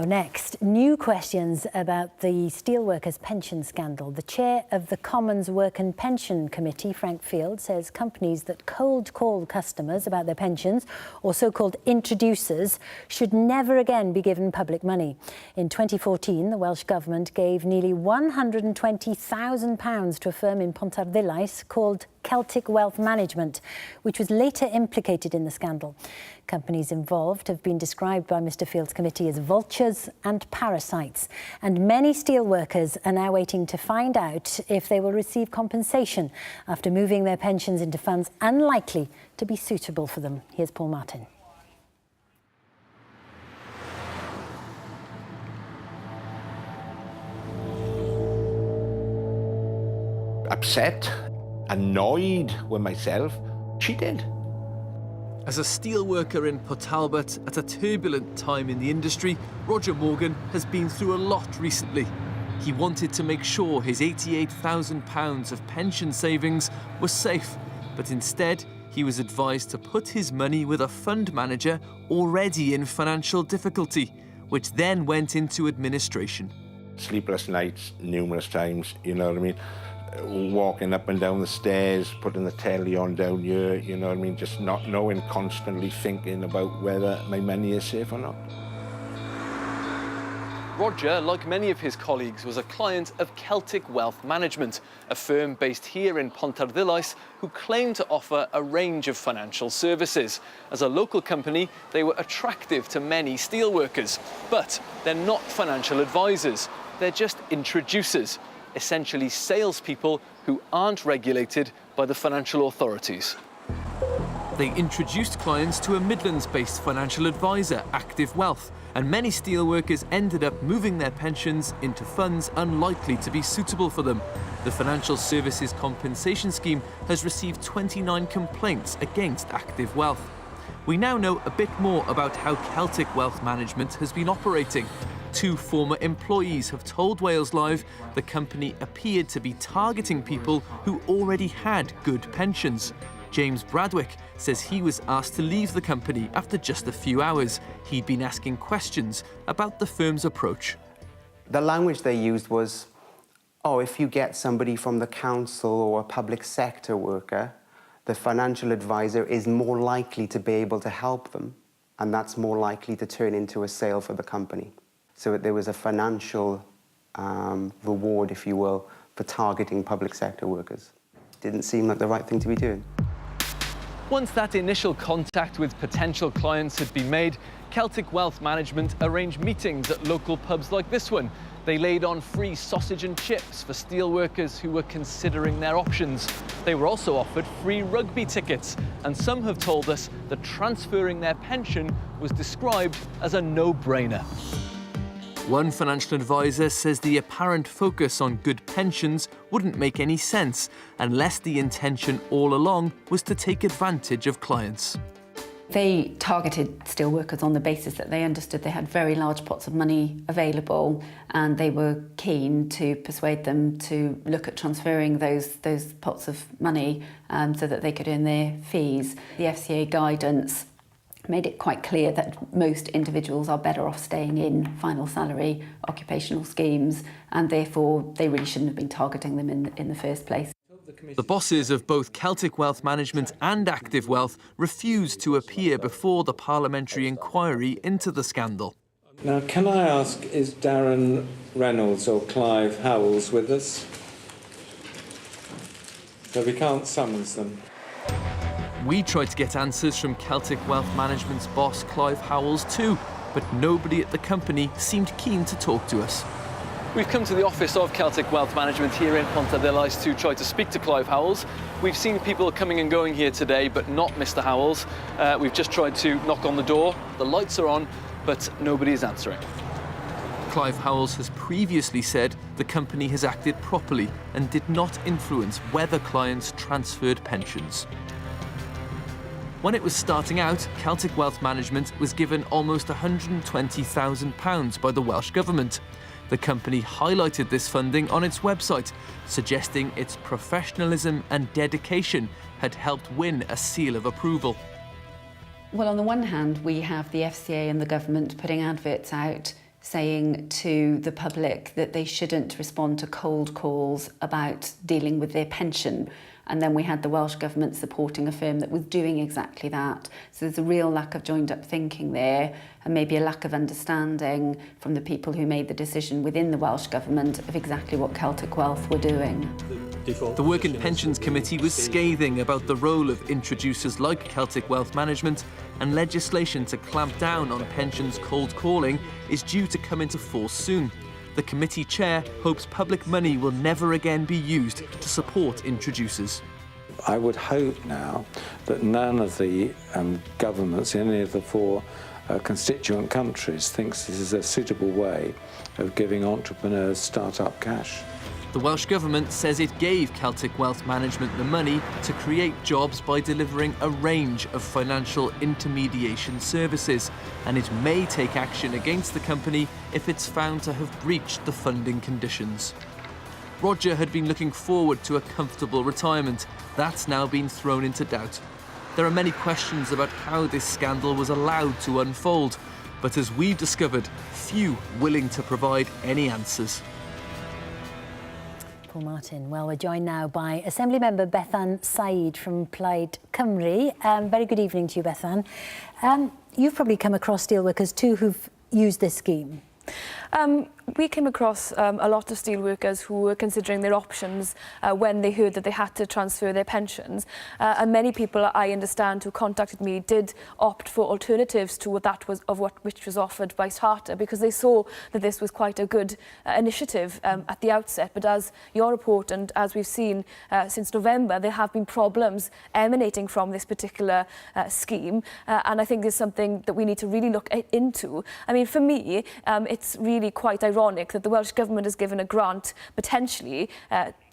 Next, new questions about the steelworkers' pension scandal. The chair of the Commons Work and Pension Committee, Frank Field, says companies that cold call customers about their pensions, or so-called introducers, should never again be given public money. In 2014, the Welsh Government gave nearly £120,000 to a firm in Pontarddulais called Celtic Wealth Management, which was later implicated in the scandal. Companies involved have been described by Mr Field's committee as vultures and parasites, and many steelworkers are now waiting to find out if they will receive compensation after moving their pensions into funds unlikely to be suitable for them. Here's Paul Martin. Upset, annoyed with myself, cheated. As a steelworker in Port Talbot at a turbulent time in the industry, Roger Morgan has been through a lot recently. He wanted to make sure his £88,000 of pension savings was safe, but instead he was advised to put his money with a fund manager already in financial difficulty, which then went into administration. Sleepless nights numerous times, you know what I mean? Walking up and down the stairs, putting the telly on down here, you know what I mean? Just not knowing, constantly thinking about whether my money is safe or not. Roger, like many of his colleagues, was a client of Celtic Wealth Management, a firm based here in Pontarddulais who claimed to offer a range of financial services. As a local company, they were attractive to many steelworkers, but they're not financial advisors, they're just introducers. Essentially salespeople who aren't regulated by the financial authorities. They introduced clients to a Midlands-based financial advisor, Active Wealth, and many steelworkers ended up moving their pensions into funds unlikely to be suitable for them. The Financial Services Compensation Scheme has received 29 complaints against Active Wealth. We now know a bit more about how Celtic Wealth Management has been operating. Two former employees have told Wales Live the company appeared to be targeting people who already had good pensions. James Bradwick says he was asked to leave the company after just a few hours. He'd been asking questions about the firm's approach. The language they used was, oh, if you get somebody from the council or a public sector worker, the financial advisor is more likely to be able to help them, and that's more likely to turn into a sale for the company. So there was a financial reward, if you will, for targeting public sector workers. Didn't seem like the right thing to be doing. Once that initial contact with potential clients had been made, Celtic Wealth Management arranged meetings at local pubs like this one. They laid on free sausage and chips for steelworkers who were considering their options. They were also offered free rugby tickets, and some have told us that transferring their pension was described as a no-brainer. One financial advisor says the apparent focus on good pensions wouldn't make any sense unless the intention all along was to take advantage of clients. They targeted steelworkers on the basis that they understood they had very large pots of money available, and they were keen to persuade them to look at transferring those pots of money so that they could earn their fees. The FCA guidance made it quite clear that most individuals are better off staying in final salary occupational schemes, and therefore they really shouldn't have been targeting them in the first place. The bosses of both Celtic Wealth Management and Active Wealth refused to appear before the parliamentary inquiry into the scandal. Now, can I ask, is Darren Reynolds or Clive Howells with us? So we can't summons them. We tried to get answers from Celtic Wealth Management's boss, Clive Howells, too, but nobody at the company seemed keen to talk to us. We've come to the office of Celtic Wealth Management here in Pontarddulais to try to speak to Clive Howells. We've seen people coming and going here today, but not Mr Howells. We've just tried to knock on the door. The lights are on, but nobody is answering. Clive Howells has previously said the company has acted properly and did not influence whether clients transferred pensions. When it was starting out, Celtic Wealth Management was given almost £120,000 by the Welsh Government. The company highlighted this funding on its website, suggesting its professionalism and dedication had helped win a seal of approval. Well, on the one hand, we have the FCA and the government putting adverts out saying to the public that they shouldn't respond to cold calls about dealing with their pension. And then we had the Welsh Government supporting a firm that was doing exactly that. So there's a real lack of joined up thinking there, and maybe a lack of understanding from the people who made the decision within the Welsh Government of exactly what Celtic Wealth were doing. The Work and Pensions Committee was scathing about the role of introducers like Celtic Wealth Management, and legislation to clamp down on pensions cold calling is due to come into force soon. The committee chair hopes public money will never again be used to support introducers. I would hope now that none of the governments in any of the four constituent countries thinks this is a suitable way of giving entrepreneurs start-up cash. The Welsh Government says it gave Celtic Wealth Management the money to create jobs by delivering a range of financial intermediation services, and it may take action against the company if it's found to have breached the funding conditions. Roger had been looking forward to a comfortable retirement. That's now been thrown into doubt. There are many questions about how this scandal was allowed to unfold, but as we've discovered, few willing to provide any answers. Paul Martin. Well, we're joined now by Assembly Member Bethan Said from Plaid Cymru. Very good evening to you, Bethan. You've probably come across steelworkers too who've used this scheme. We came across a lot of steelworkers who were considering their options when they heard that they had to transfer their pensions. And many people, I understand, who contacted me did opt for alternatives to which was offered by Charter, because they saw that this was quite a good initiative at the outset. But as your report and as we've seen since November, there have been problems emanating from this particular scheme. And I think there's something that we need to really look into. I mean, for me, it's really quite ironic that the Welsh Government has given a grant potentially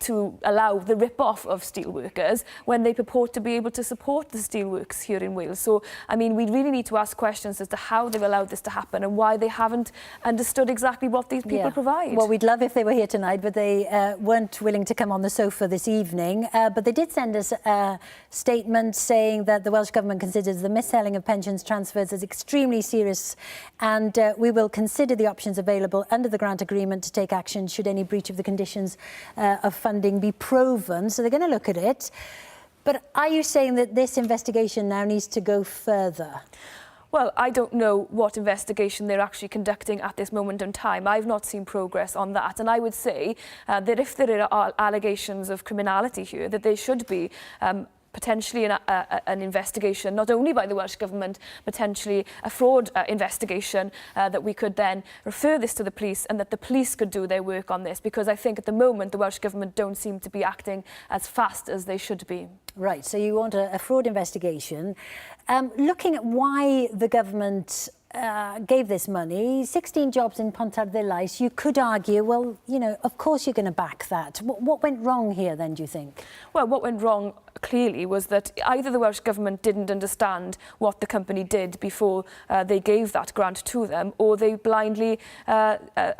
to allow the rip-off of steelworkers when they purport to be able to support the steelworks here in Wales. So, I mean, we really need to ask questions as to how they've allowed this to happen and why they haven't understood exactly what these people provide. Well, we'd love if they were here tonight, but they weren't willing to come on the sofa this evening. But they did send us a statement saying that the Welsh Government considers the mis-selling of pensions transfers as extremely serious, and we will consider the options available under the grant agreement to take action should any breach of the conditions of funding be proven. So they're going to look at it. But are you saying that this investigation now needs to go further? Well, I don't know what investigation they're actually conducting at this moment in time. I've not seen progress on that. And I would say that if there are allegations of criminality here, that there should be potentially an investigation, not only by the Welsh Government, potentially a fraud investigation, that we could then refer this to the police and that the police could do their work on this, because I think at the moment the Welsh Government don't seem to be acting as fast as they should be. Right, so you want a fraud investigation. Looking at why the government gave this money, 16 jobs in Pontarddulais, you could argue, well, you know, of course you're going to back that. What went wrong here then, do you think? Well, what went wrong clearly was that either the Welsh Government didn't understand what the company did before they gave that grant to them, or they blindly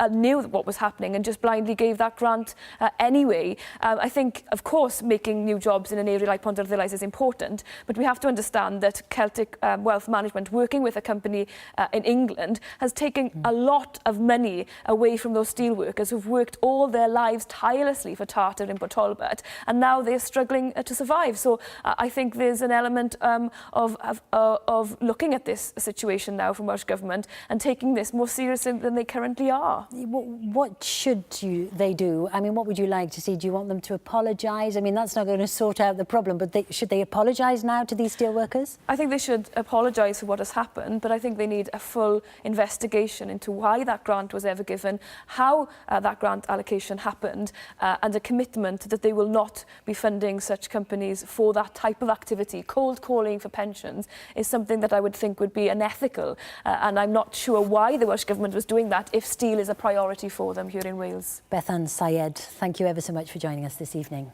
knew what was happening and just blindly gave that grant anyway. I think, of course, making new jobs in an area like Pontarddulais is important, but we have to understand that Celtic Wealth Management, working with a company in England, has taken a lot of money away from those steelworkers who've worked all their lives tirelessly for Charter in Port Talbot, and now they're struggling to survive. So I think there's an element of looking at this situation now from Welsh Government and taking this more seriously than they currently are. What should they do? I mean, what would you like to see? Do you want them to apologise? I mean, that's not going to sort out the problem, but should they apologise now to these steelworkers? I think they should apologise for what has happened, but I think they need a full investigation into why that grant was ever given, how that grant allocation happened, and a commitment that they will not be funding such companies for that type of activity. Cold calling for pensions is something that I would think would be unethical, and I'm not sure why the Welsh Government was doing that if steel is a priority for them here in Wales. Bethan Said, thank you ever so much for joining us this evening.